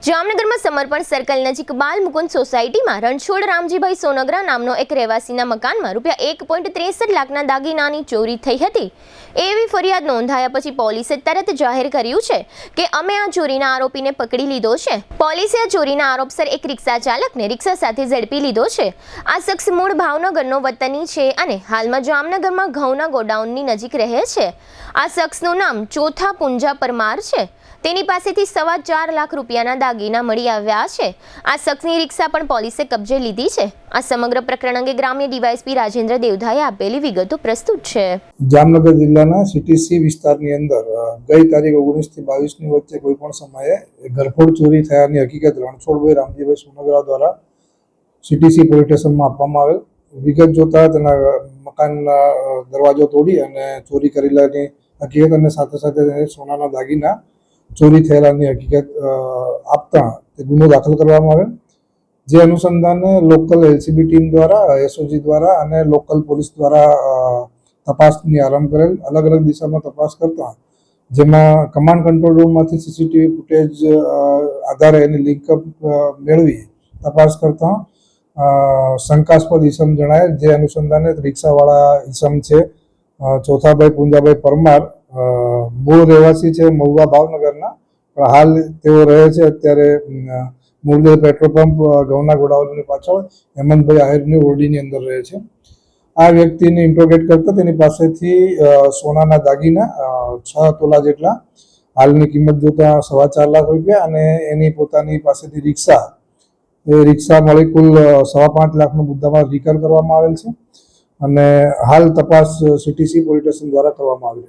જામનગરમાં સમર્પણ સર્કલ નજીક બાલ મુકુંદ સોસાયટીમાં રણછોડ રામજીભાઈ સોનગરા નામનો એક રહેવાસીના મકાનમાં ₹1.63 લાખના દાગીનાની ચોરી થઈ હતી એવી ફરિયાદ નોંધાયા પછી પોલીસે તરત જાહેર કર્યું છે કે અમે આ ચોરીના આરોપીને પકડી લીધો છે। પોલીસે આ ચોરીના આરોપસર એક રિક્ષા ચાલકને રિક્ષા સાથે ઝડપી લીધો છે। આ શખ્સ મૂળ ભાવનગરનો વતની છે અને હાલમાં જામનગરમાં ઘઉંના ગોડાઉનની નજીક રહે છે। આ શખ્સનું નામ ચોથા પુંજા પરમાર છે। તેની પાસેથી ₹4.25 લાખ રૂપિયાના દાગીના મળી આવ્યા છે। આ શખ્સની રિક્ષા પણ પોલીસે કબજે લીધી છે। આ સમગ્ર પ્રકરણ અંગે ગ્રામ્ય ડીવાયએસપી રાજેન્દ્ર દેવધાએ આપેલી વિગતો પ્રસ્તુત છે। જામનગર જિલ્લાના સીટીસી વિસ્તારની અંદર ગઈ તારીખ 19 થી 22 ની વચ્ચે કોઈપણ સમયે ઘરફોડ ચોરી થયાની હકીકત રણછોડભાઈ રામજીભાઈ સોનગરા દ્વારા સીટીસી પોલીસ સ્ટેશનમાં આપવામાં આવેલ। વિગત જોતા તેના મકાનના દરવાજો તોડી અને ચોરી કરેલાની હકીકત અને સાથે સાથે સોનાના દાગીના ચોરી થયેલાની હકીકત આપતા તે ગુનો દાખલ કરવામાં આવેલ। જે અનુસંધાને લોકલ એલસીબી ટીમ દ્વારા એસઓજી દ્વારા અને લોકલ પોલીસ દ્વારા તપાસની આરંભ કરેલ। અલગ અલગ દિશામાં તપાસ કરતા જેમાં કમાન્ડ કંટ્રોલ રૂમમાંથી સીસીટીવી ફૂટેજ આધારે એની લિંકઅપ મેળવી તપાસ કરતા શંકાસ્પદ ઈસમ જણાયેલ। જે અનુસંધાને રિક્ષાવાળા ઈસમ છે ચોથાભાઈ પુંજાભાઈ પરમાર, મૂળ રહેવાસી છે મહુવા ભાવનગરના, પણ હાલ તેઓ રહે છે અત્યારે મૂળદેવ પેટ્રોલ પંપ ઘઉંના ગોડાઉનની પાછળ હેમંતભાઈ આહિરની ઓરડીની અંદર રહે છે। આ વ્યક્તિને ઇન્ટ્રોગેટ કરતા તેની પાસેથી સોનાના દાગીના 6 તોલા જેટલા, હાલની કિંમત જોતા ₹4.25 લાખ રૂપિયા અને એની પોતાની પાસેથી રિક્ષા મળી કુલ ₹5.25 લાખનો મુદ્દામાલ રિકવર કરવામાં આવેલ છે અને હાલ તપાસ સીટીસી પોલીસ સ્ટેશન દ્વારા કરવામાં આવી છે।